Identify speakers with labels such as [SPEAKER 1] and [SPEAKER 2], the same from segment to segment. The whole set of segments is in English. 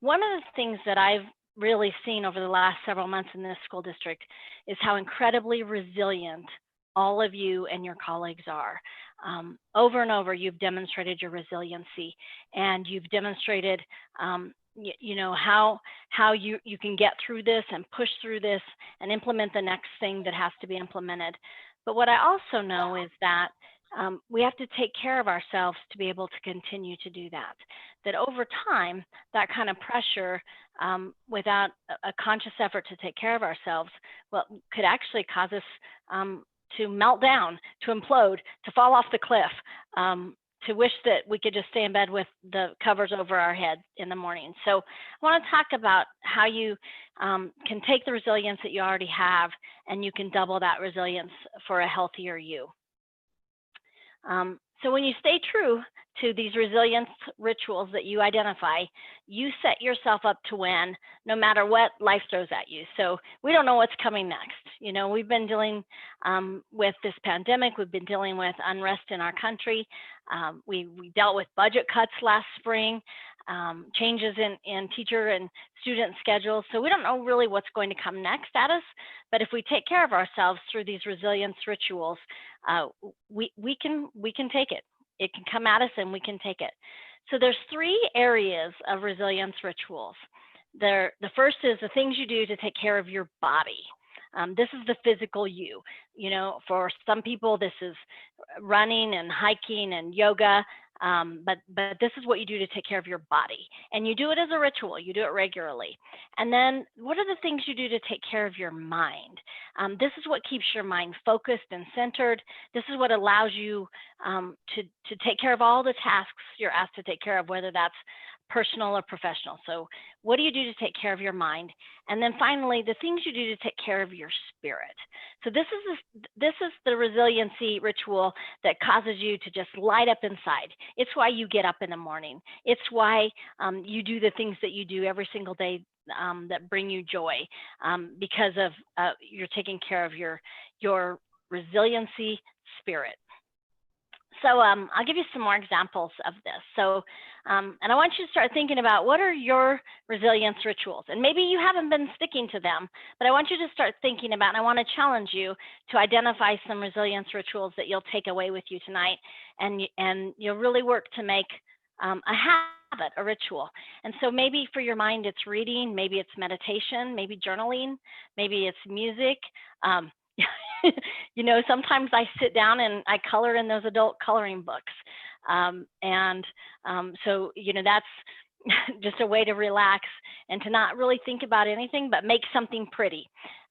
[SPEAKER 1] one of the things that I've really seen over the last several months in this school district is how incredibly resilient all of you and your colleagues are. Over and over, you've demonstrated your resiliency, and you've demonstrated, how you can get through this and push through this and implement the next thing that has to be implemented. But what I also know is that we have to take care of ourselves to be able to continue to do that. That over time, that kind of pressure, without a conscious effort to take care of ourselves, well, could actually cause us to melt down, to implode, to fall off the cliff, to wish that we could just stay in bed with the covers over our head in the morning. So I want to talk about how you can take the resilience that you already have, and you can double that resilience for a healthier you. So when you stay true to these resilience rituals that you identify, you set yourself up to win no matter what life throws at you. So we don't know what's coming next. You know, we've been dealing with this pandemic. We've been dealing with unrest in our country. We dealt with budget cuts last spring, changes in teacher and student schedules. So we don't know really what's going to come next at us. But if we take care of ourselves through these resilience rituals, we can take it. It can come at us and we can take it. So there's 3 areas of resilience rituals. The first is the things you do to take care of your body. This is the physical you. You know, for some people, this is running and hiking and yoga. But this is what you do to take care of your body, and you do it as a ritual. You do it regularly. And then what are the things you do to take care of your mind? This is what keeps your mind focused and centered. This is what allows you to take care of all the tasks you're asked to take care of, whether that's personal or professional. So what do you do to take care of your mind? And then finally, the things you do to take care of your spirit. So this is the resiliency ritual that causes you to just light up inside. It's why you get up in the morning. It's why you do the things that you do every single day that bring you joy, because of you're taking care of your resiliency spirit. So I'll give you some more examples of this. So, and I want you to start thinking about what are your resilience rituals? And maybe you haven't been sticking to them, but I want you to start thinking about, and I want to challenge you to identify some resilience rituals that you'll take away with you tonight, and you'll really work to make a habit, a ritual. And so maybe for your mind, it's reading, maybe it's meditation, maybe journaling, maybe it's music. You know, sometimes I sit down and I color in those adult coloring books. So, you know, that's just a way to relax and to not really think about anything, but make something pretty.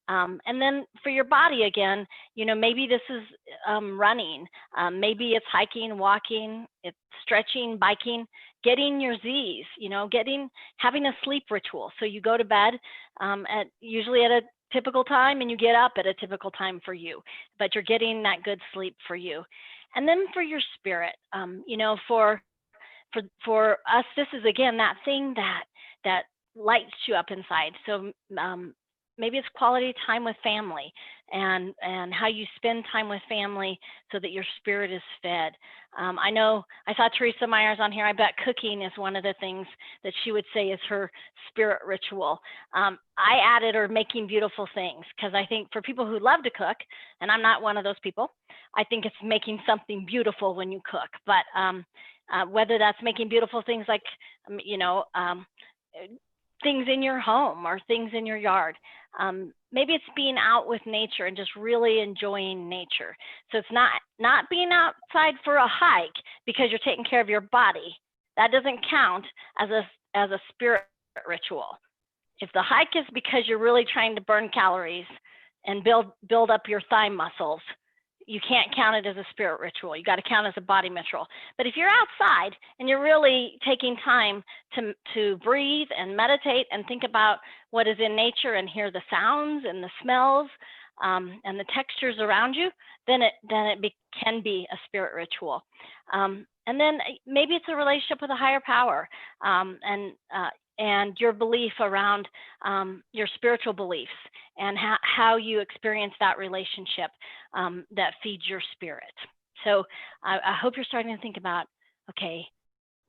[SPEAKER 1] And then for your body, again, you know, maybe this is running, maybe it's hiking, walking, it's stretching, biking, getting your Z's, you know, having a sleep ritual. So you go to bed usually at a typical time, and you get up at a typical time for you, but you're getting that good sleep for you. And then for your spirit, you know, for us, this is again that thing that lights you up inside. So maybe it's quality time with family, and how you spend time with family so that your spirit is fed. I know I saw Teresa Myers on here. I bet cooking is one of the things that she would say is her spirit ritual. I added or making beautiful things, because I think for people who love to cook, and I'm not one of those people, I think it's making something beautiful when you cook. But whether that's making beautiful things like, you know, things in your home or things in your yard. Maybe it's being out with nature and just really enjoying nature. So it's not being outside for a hike because you're taking care of your body. That doesn't count as a spirit ritual. If the hike is because you're really trying to burn calories and build up your thigh muscles, you can't count it as a spirit ritual. You got to count it as a body ritual. But if you're outside and you're really taking time to breathe and meditate and think about what is in nature and hear the sounds and the smells and the textures around you, then it can be a spirit ritual. And then maybe it's a relationship with a higher power, and your belief around your spiritual beliefs and how you experience that relationship that feeds your spirit. So I hope you're starting to think about, okay,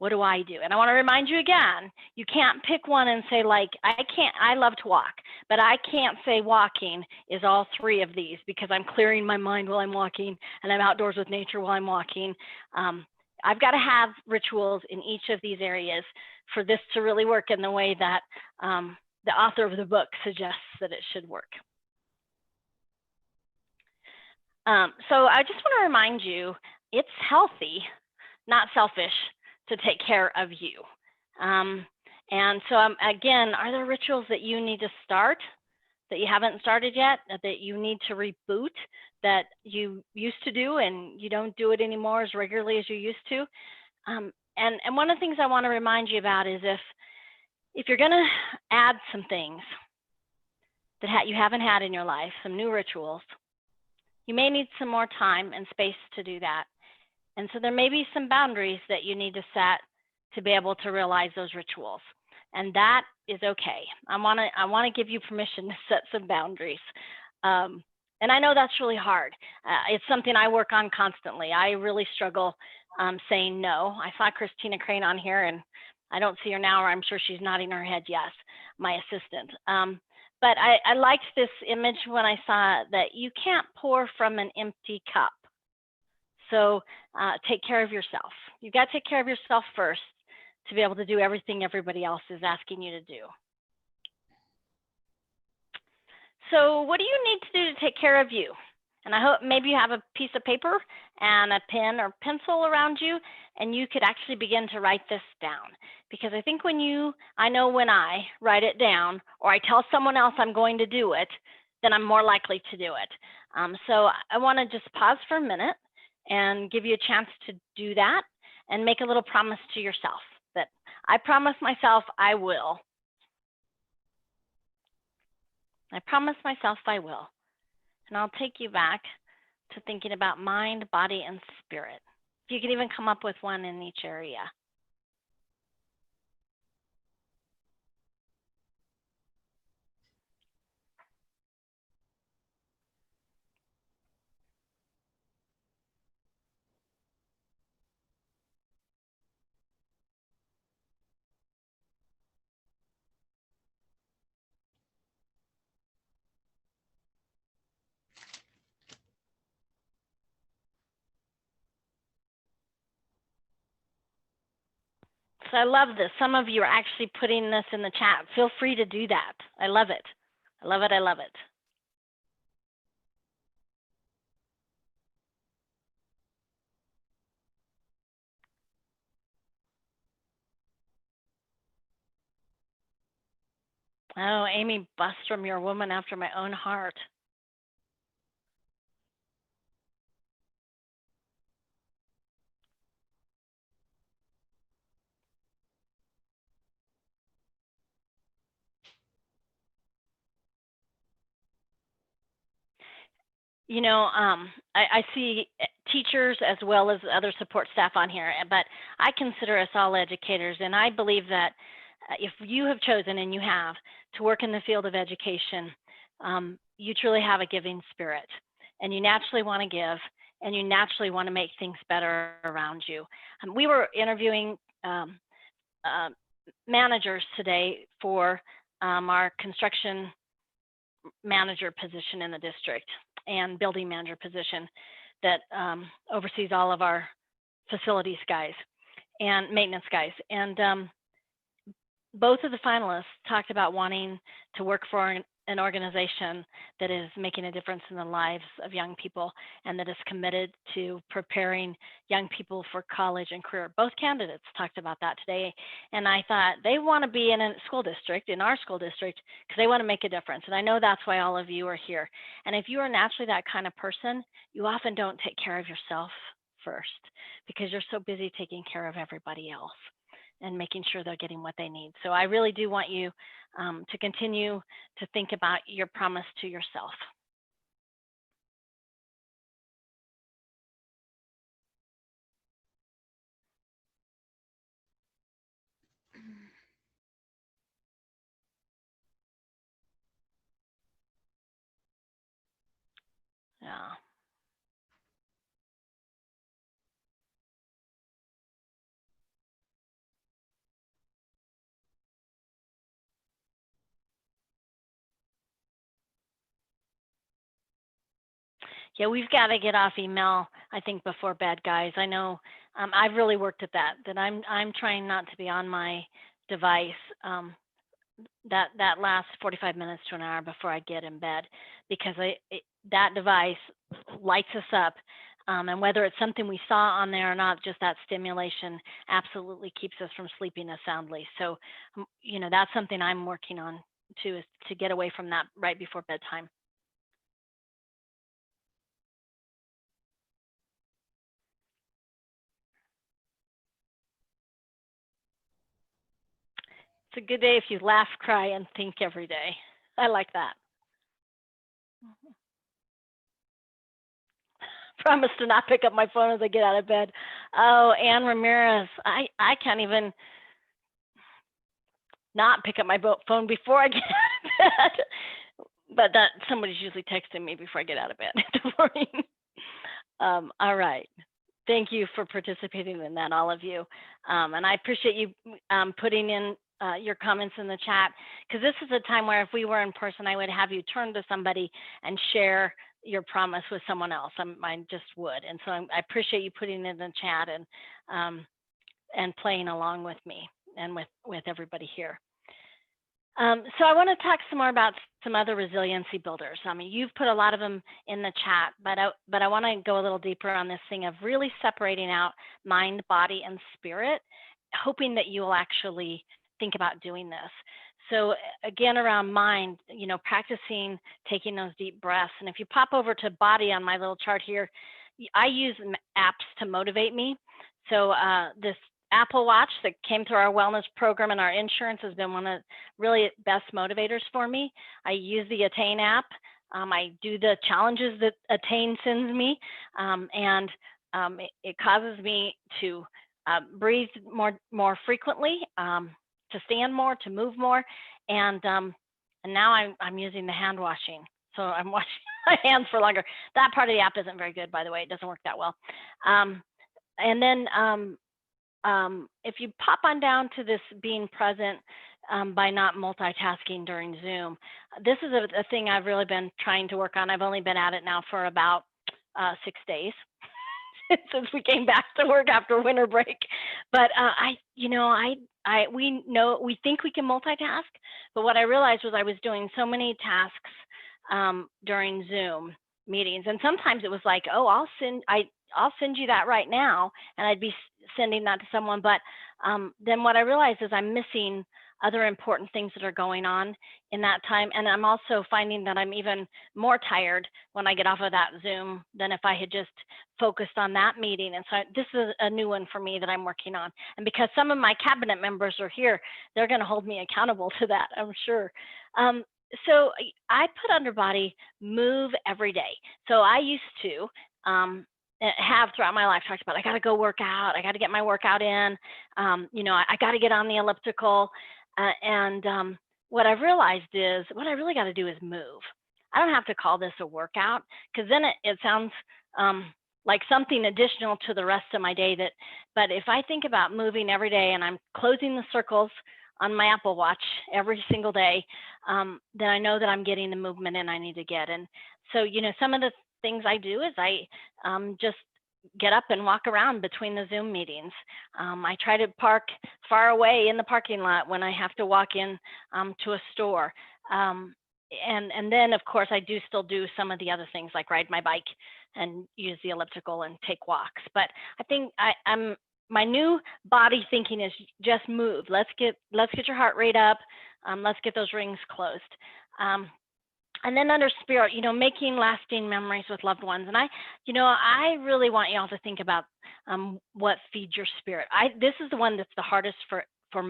[SPEAKER 1] What do I do? And I want to remind you again, you can't pick one and say, like, I love to walk, but I can't say walking is all three of these because I'm clearing my mind while I'm walking and I'm outdoors with nature while I'm walking. I've got to have rituals in each of these areas for this to really work in the way that the author of the book suggests that it should work. So I just want to remind you, it's healthy, not selfish, to take care of you. And so again, are there rituals that you need to start that you haven't started yet, that you need to reboot, that you used to do and you don't do it anymore as regularly as you used to? And one of the things I want to remind you about is if you're going to add some things that you haven't had in your life, some new rituals, you may need some more time and space to do that. And so there may be some boundaries that you need to set to be able to realize those rituals. And that is okay. I want to give you permission to set some boundaries. And I know that's really hard. It's something I work on constantly. I really struggle saying no. I saw Christina Crane on here, and I don't see her now, or I'm sure she's nodding her head yes, my assistant. But I liked this image when I saw that you can't pour from an empty cup. So take care of yourself. You've got to take care of yourself first to be able to do everything everybody else is asking you to do. So what do you need to do to take care of you? And I hope maybe you have a piece of paper and a pen or pencil around you, and you could actually begin to write this down. Because I think I know when I write it down or I tell someone else I'm going to do it, then I'm more likely to do it. So I want to just pause for a minute and give you a chance to do that and make a little promise to yourself that I promise myself I will. I promise myself I will. And I'll take you back to thinking about mind, body, and spirit. You can even come up with one in each area. So I love this. Some of you are actually putting this in the chat. Feel free to do that. I love it. I love it. I love it. Oh, Amy Bustrom, you're a woman after my own heart. You know, I see teachers as well as other support staff on here, but I consider us all educators, and I believe that if you have chosen, and you have, to work in the field of education, you truly have a giving spirit, and you naturally want to give, and you naturally want to make things better around you. We were interviewing managers today for our construction manager position in the district and building manager position that oversees all of our facilities guys and maintenance guys. And both of the finalists talked about wanting to work for an organization that is making a difference in the lives of young people and that is committed to preparing young people for college and career. Both candidates talked about that today. And I thought they want to be in a school district, in our school district, because they want to make a difference. And I know that's why all of you are here. And if you are naturally that kind of person, you often don't take care of yourself first because you're so busy taking care of everybody else and making sure they're getting what they need. So I really do want you to continue to think about your promise to yourself. Yeah. Yeah, we've got to get off email, I think, before bed, guys. I know I've really worked at that I'm trying not to be on my device that last 45 minutes to an hour before I get in bed, because that device lights us up. And whether it's something we saw on there or not, just that stimulation absolutely keeps us from sleeping as soundly. So, that's something I'm working on too, is to get away from that right before bedtime. It's a good day if you laugh, cry, and think every day. I like that. Promise to not pick up my phone as I get out of bed. Oh, Ann Ramirez, I can't even not pick up my phone before I get out of bed. But that somebody's usually texting me before I get out of bed in the morning. All right. Thank you for participating in that, all of you. And I appreciate you putting in your comments in the chat, because this is a time where if we were in person, I would have you turn to somebody and share your promise with someone else. I just would. And so I appreciate you putting it in the chat and playing along with me and with everybody here. So I want to talk some more about some other resiliency builders. I mean, you've put a lot of them in the chat, but I want to go a little deeper on this thing of really separating out mind, body, and spirit, hoping that you will actually think about doing this. So again, around mind, practicing taking those deep breaths. And if you pop over to body on my little chart here, I use apps to motivate me. So this Apple Watch that came through our wellness program and our insurance has been one of really best motivators for me. I use the Attain app. I do the challenges that Attain sends me, and it causes me to breathe more frequently, to stand more, to move more, and now I'm using the hand washing. So I'm washing my hands for longer. That part of the app isn't very good, by the way. It doesn't work that well. And then if you pop on down to this being present by not multitasking during Zoom, this is a thing I've really been trying to work on. I've only been at it now for about 6 days since we came back to work after winter break. But we think we can multitask, but what I realized was I was doing so many tasks during Zoom meetings, and sometimes it was like, oh, I'll send you that right now, and I'd be sending that to someone. But then what I realized is I'm missing other important things that are going on in that time. And I'm also finding that I'm even more tired when I get off of that Zoom than if I had just focused on that meeting. And so this is a new one for me that I'm working on. And because some of my cabinet members are here, they're going to hold me accountable to that, I'm sure. So I put under body move every day. So I used to have throughout my life talked about, I got to go work out. I got to get my workout in. I got to get on the elliptical. And what I've realized is what I really got to do is move. I don't have to call this a workout, because then it sounds like something additional to the rest of my day. But if I think about moving every day and I'm closing the circles on my Apple Watch every single day, then I know that I'm getting the movement in I need to get. And so, some of the things I do is I just get up and walk around between the Zoom meetings. I try to park far away in the parking lot when I have to walk in to a store. And then, of course, I do still do some of the other things like ride my bike and use the elliptical and take walks. But I think my new body thinking is just move. Let's get your heart rate up. Let's get those rings closed. And then under spirit, making lasting memories with loved ones. And I really want you all to think about what feeds your spirit. This is the one that's the hardest for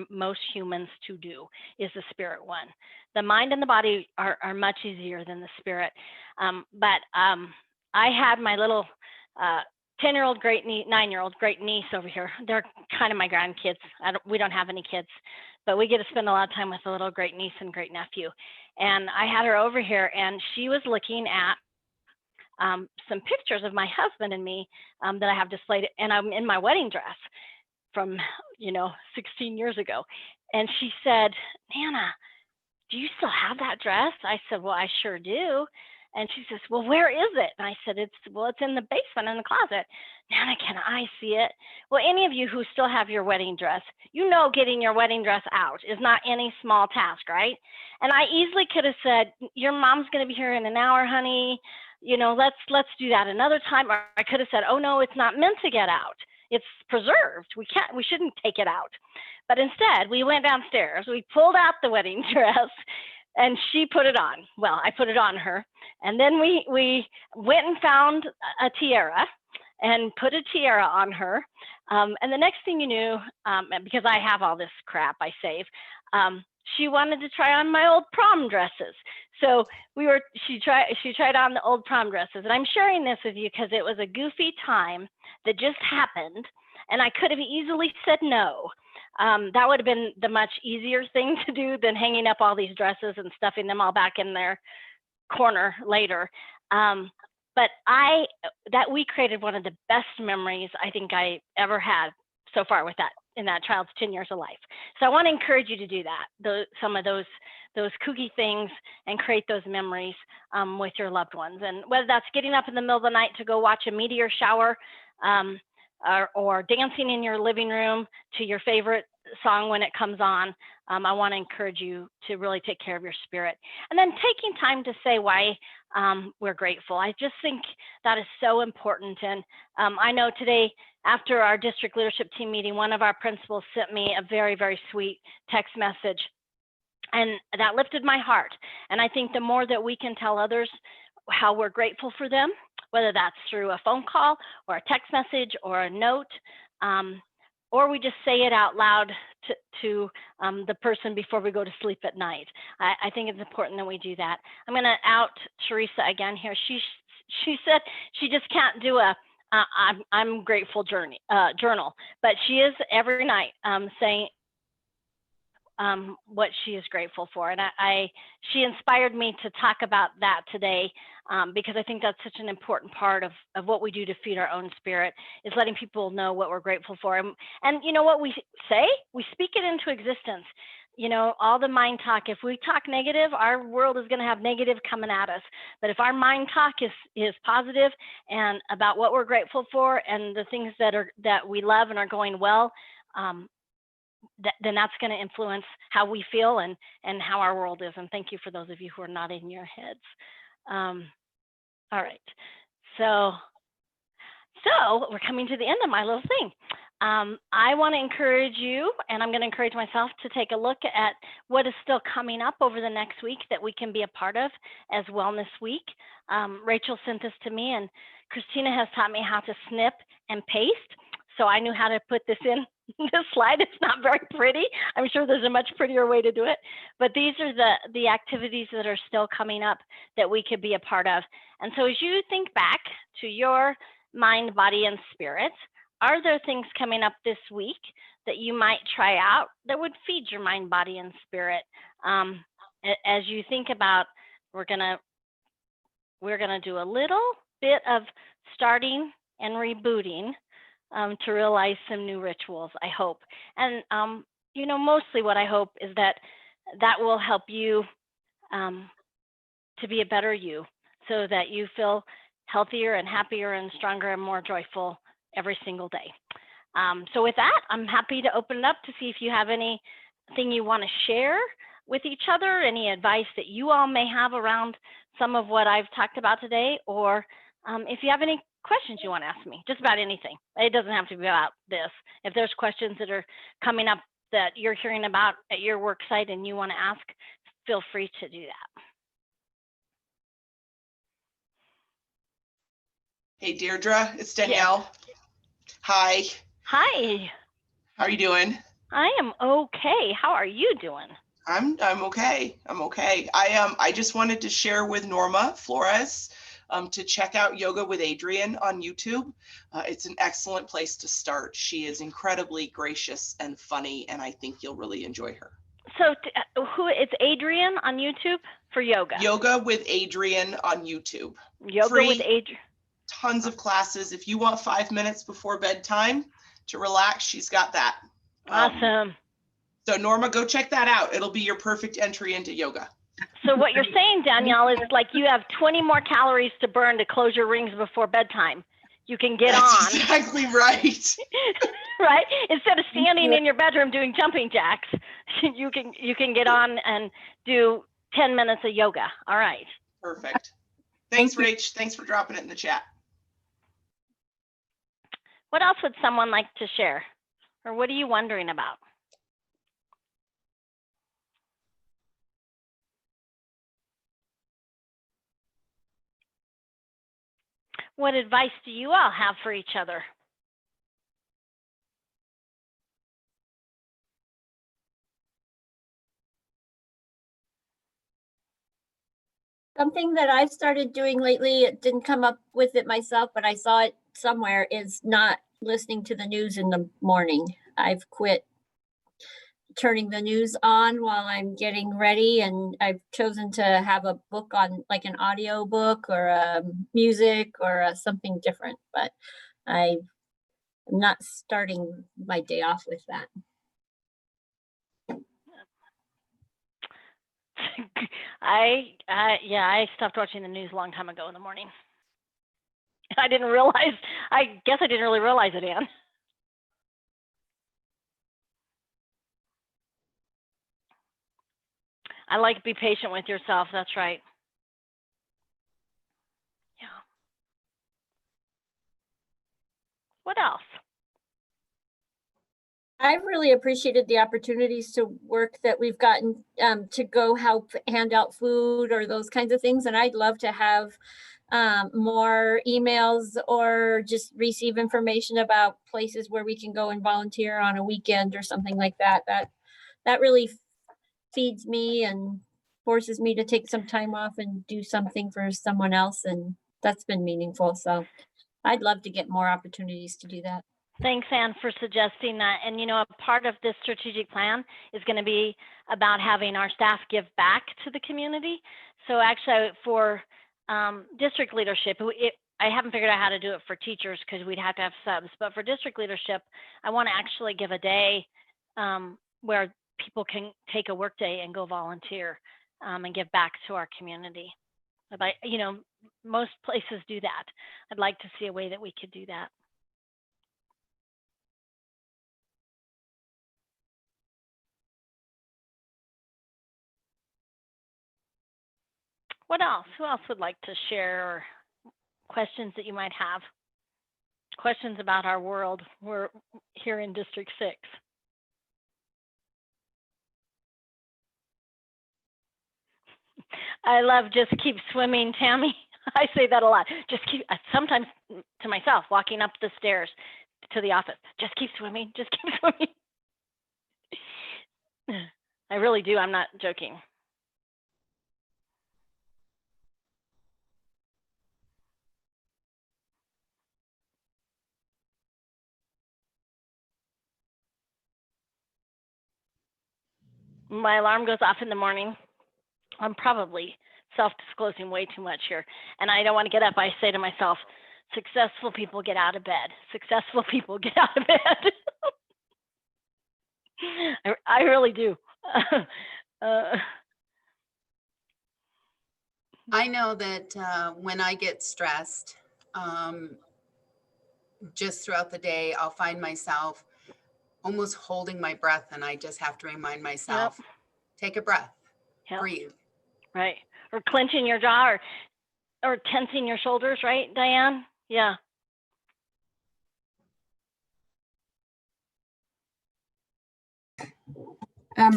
[SPEAKER 1] most humans to do, is the spirit one. The mind and the body are much easier than the spirit. But I had my little 10-year-old great niece, 9-year-old great niece over here. They're kind of my grandkids. We don't have any kids, but we get to spend a lot of time with the little great niece and great nephew. And I had her over here, and she was looking at some pictures of my husband and me that I have displayed, and I'm in my wedding dress from 16 years ago. And she said, Nana, do you still have that dress? I said, well, I sure do. And she says, well, where is it? And I said, it's in the basement in the closet. Nana, can I see it? Well, any of you who still have your wedding dress, you know getting your wedding dress out is not any small task, right? And I easily could have said, your mom's going to be here in an hour, honey. You know, let's do that another time. Or I could have said, oh no, it's not meant to get out. It's preserved. We shouldn't take it out. But instead, we went downstairs, we pulled out the wedding dress, and she put it on. Well, I put it on her. And then we went and found a tiara and put a tiara on her. And the next thing you knew, because I have all this crap I save, she wanted to try on my old prom dresses. So she tried on the old prom dresses. And I'm sharing this with you because it was a goofy time that just happened. And I could have easily said no. That would have been the much easier thing to do than hanging up all these dresses and stuffing them all back in their corner later. But we created one of the best memories I think I ever had so far with that, in that child's 10 years of life. So I want to encourage you to do that, some of those kooky things, and create those memories with your loved ones. And whether that's getting up in the middle of the night to go watch a meteor shower, or dancing in your living room to your favorite song when it comes on, I want to encourage you to really take care of your spirit. And then taking time to say why we're grateful. I just think that is so important. And I know today, after our district leadership team meeting, one of our principals sent me a very, very sweet text message, and that lifted my heart. And I think the more that we can tell others how we're grateful for them, whether that's through a phone call or a text message or a note, or we just say it out loud to the person before we go to sleep at night. I think it's important that we do that. I'm going to out Teresa again here. She said she just can't do a I'm grateful journal, but she is every night saying what she is grateful for. And she inspired me to talk about that today, because I think that's such an important part of what we do to feed our own spirit, is letting people know what we're grateful for. And you know what we say? We speak it into existence. You know, all the mind talk, if we talk negative, our world is going to have negative coming at us. But if our mind talk is positive and about what we're grateful for and the things that we love and are going well, then that's going to influence how we feel and how our world is. And thank you for those of you who are nodding your heads. All right. So we're coming to the end of my little thing. I want to encourage you, and I'm going to encourage myself, to take a look at what is still coming up over the next week that we can be a part of as Wellness Week. Rachel sent this to me, and Christina has taught me how to snip and paste. So I knew how to put this in this slide. It's not very pretty. I'm sure there's a much prettier way to do it. But these are the activities that are still coming up that we could be a part of. And so as you think back to your mind, body, and spirit, are there things coming up this week that you might try out that would feed your mind, body, and spirit? As you think about, we're gonna do a little bit of starting and rebooting to realize some new rituals, I hope. And you know, mostly what I hope is that will help you to be a better you, so that you feel healthier and happier and stronger and more joyful every single day. So with that, I'm happy to open it up to see if you have anything you want to share with each other, any advice that you all may have around some of what I've talked about today, or if you have any questions you want to ask me, just about anything. It doesn't have to be about this. If there's questions that are coming up that you're hearing about at your work site and you want to ask, feel free to do that.
[SPEAKER 2] Hey, Deirdre, it's Danielle. Yes. Hi.
[SPEAKER 1] Hi.
[SPEAKER 2] How are you doing?
[SPEAKER 1] I am okay. How are you doing?
[SPEAKER 2] I'm okay. I'm okay. I just wanted to share with Norma Flores to check out Yoga with Adrienne on YouTube. It's an excellent place to start. She is incredibly gracious and funny, and I think you'll really enjoy her.
[SPEAKER 1] So it's Adrienne on YouTube for yoga? Yoga
[SPEAKER 2] with Adrienne on YouTube.
[SPEAKER 1] Yoga
[SPEAKER 2] Free,
[SPEAKER 1] with Adrienne.
[SPEAKER 2] Tons of classes. If you want 5 minutes before bedtime to relax, she's got that.
[SPEAKER 1] Awesome.
[SPEAKER 2] So Norma, go check that out. It'll be your perfect entry into yoga.
[SPEAKER 1] So what you're saying, Danielle, is like you have 20 more calories to burn to close your rings before bedtime. You can get
[SPEAKER 2] That's
[SPEAKER 1] on.
[SPEAKER 2] exactly right.
[SPEAKER 1] Right? Instead of standing in your bedroom doing jumping jacks, you can get on and do 10 minutes of yoga. All right.
[SPEAKER 2] Perfect. Thanks, Rach. Thanks for dropping it in the chat.
[SPEAKER 1] What else would someone like to share? Or what are you wondering about? What advice do you all have for each other?
[SPEAKER 3] Something that I've started doing lately, it didn't come up with it myself, but I saw it somewhere, is not listening to the news in the morning. I've quit turning the news on while I'm getting ready, and I've chosen to have a book on, like an audio book or music or something different, but I'm not starting my day off with that.
[SPEAKER 1] I stopped watching the news a long time ago in the morning. I didn't realize, I guess I didn't really realize it, Ann. I like to be patient with yourself. That's right. Yeah. What else?
[SPEAKER 3] I've really appreciated the opportunities to work that we've gotten to go help hand out food or those kinds of things. And I'd love to have more emails or just receive information about places where we can go and volunteer on a weekend or something like that. That really feeds me and forces me to take some time off and do something for someone else. And that's been meaningful. So I'd love to get more opportunities to do that.
[SPEAKER 1] Thanks, Anne, for suggesting that. And, you know, a part of this strategic plan is going to be about having our staff give back to the community. So actually for district leadership, I haven't figured out how to do it for teachers because we'd have to have subs, but for district leadership, I want to actually give a day where people can take a work day and go volunteer and give back to our community. But, you know, most places do that. I'd like to see a way that we could do that. What else? Who else would like to share questions that you might have? Questions about our world. We're here in District 6. I love just keep swimming, Tammy. I say that a lot. Just keep, sometimes to myself, walking up the stairs to the office. Just keep swimming. Just keep swimming. I really do. I'm not joking. My alarm goes off in the morning. I'm probably self-disclosing way too much here, and I don't want to get up. I say to myself, successful people get out of bed. Successful people get out of bed. I really do.
[SPEAKER 4] I know that when I get stressed, just throughout the day, I'll find myself almost holding my breath, and I just have to remind myself,
[SPEAKER 1] Yep.
[SPEAKER 4] Take a breath,
[SPEAKER 1] Yep.
[SPEAKER 4] breathe.
[SPEAKER 1] Right. Or clenching your jaw or tensing your shoulders, right, Diane? Yeah.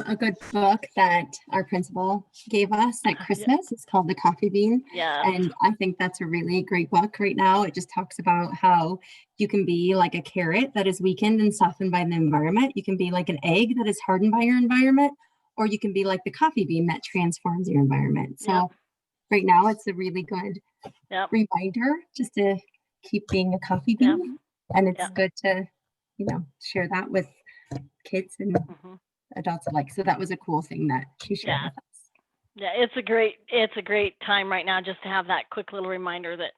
[SPEAKER 5] A good book that our principal gave us at Christmas is called The Coffee Bean.
[SPEAKER 1] Yeah.
[SPEAKER 5] And I think that's a really great book right now. It just talks about how you can be like a carrot that is weakened and softened by the environment. You can be like an egg that is hardened by your environment, or you can be like the coffee bean that transforms your environment. So right now it's a really good reminder just to keep being a coffee bean. And it's good to, you know, share that with kids and adults alike. So that was a cool thing that she shared with us.
[SPEAKER 1] Yeah, it's a great time right now just to have that quick little reminder that,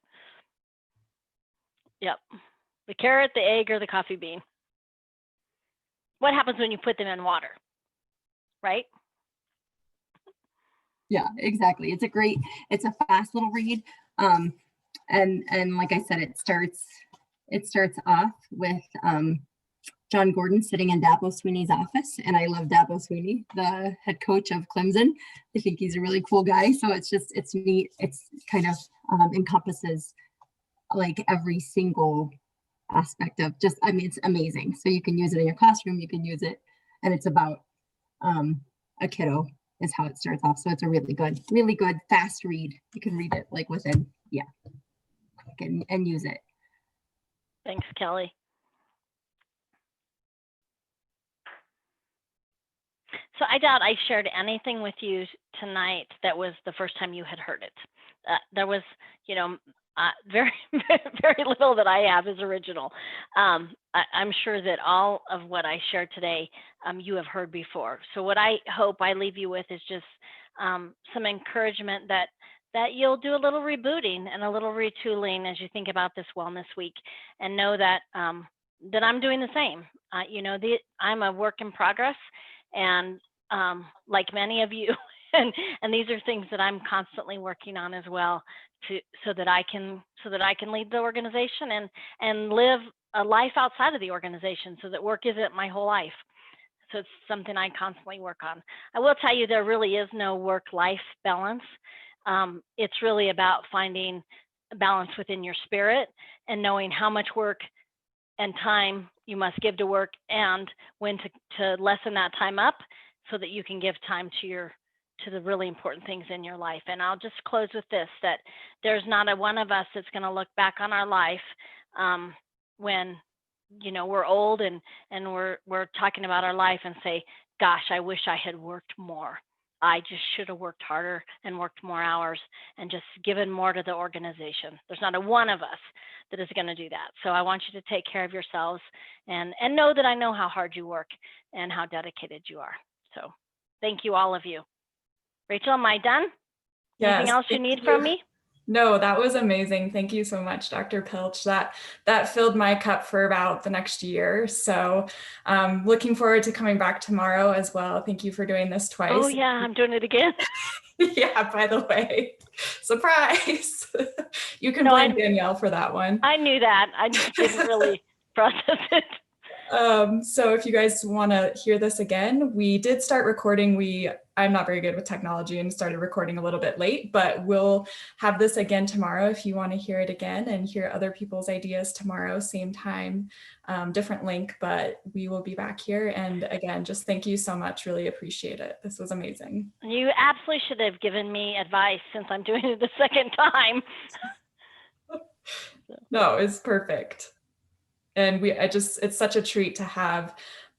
[SPEAKER 1] the carrot, the egg, or the coffee bean. What happens when you put them in water, right?
[SPEAKER 5] Yeah, exactly. It's a fast little read. And like I said, it starts off with John Gordon sitting in Dabo Sweeney's office. And I love Dabo Sweeney, the head coach of Clemson. I think he's a really cool guy. So it's neat. It's kind of encompasses like every single aspect of it's amazing. So you can use it in your classroom, you can use it, and it's about a kiddo is how it starts off. So it's a really good fast read. You can read it like within, quick and use it.
[SPEAKER 1] Thanks, Kelly. So I doubt I shared anything with you tonight that was the first time you had heard it. There was, very, very little that I have is original. I'm sure that all of what I shared today, you have heard before. So what I hope I leave you with is just some encouragement that you'll do a little rebooting and a little retooling as you think about this Wellness Week, and know that that I'm doing the same. I'm a work in progress, and like many of you, and these are things that I'm constantly working on as well, so that I can lead the organization and live a life outside of the organization, so that work isn't my whole life. So it's something I constantly work on. I will tell you, there really is no work-life balance. It's really about finding a balance within your spirit and knowing how much work and time you must give to work, and when to lessen that time up, so that you can give time to the really important things in your life. And I'll just close with this, that there's not a one of us that's going to look back on our life when we're old and we're talking about our life and say, gosh, I wish I had worked more. I just should have worked harder and worked more hours and just given more to the organization. There's not a one of us that is going to do that. So I want you to take care of yourselves and know that I know how hard you work and how dedicated you are. So thank you, all of you. Rachel, am I done?
[SPEAKER 6] Yes,
[SPEAKER 1] anything else you need from me?
[SPEAKER 6] No, that was amazing. Thank you so much, Dr. Pilch. That filled my cup for about the next year. So looking forward to coming back tomorrow as well. Thank you for doing this twice.
[SPEAKER 1] Oh yeah, I'm doing it again.
[SPEAKER 6] Yeah, by the way, surprise. You can blame Danielle for that one.
[SPEAKER 1] I knew that. I just didn't really process it.
[SPEAKER 6] So if you guys want to hear this again, we did start recording. I'm not very good with technology and started recording a little bit late, but we'll have this again tomorrow if you want to hear it again and hear other people's ideas tomorrow, same time, different link, but we will be back here. And again, just thank you so much. Really appreciate it. This was amazing.
[SPEAKER 1] You absolutely should have given me advice, since I'm doing it the second time.
[SPEAKER 6] No, it's perfect. And it's such a treat to have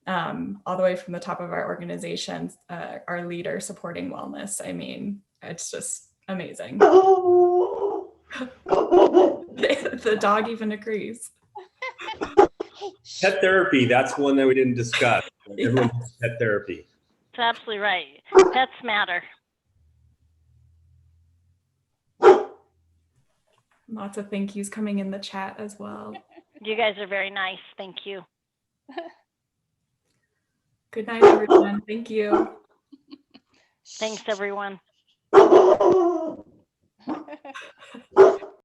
[SPEAKER 6] all the way from the top of our organization, our leader supporting wellness. I mean, it's just amazing. The dog even agrees.
[SPEAKER 7] Pet therapy, that's one that we didn't discuss. Everyone has pet therapy.
[SPEAKER 1] That's absolutely right. Pets matter.
[SPEAKER 6] Lots of thank yous coming in the chat as well.
[SPEAKER 1] You guys are very nice. Thank you.
[SPEAKER 6] Good night, everyone. Thank you.
[SPEAKER 1] Thanks, everyone.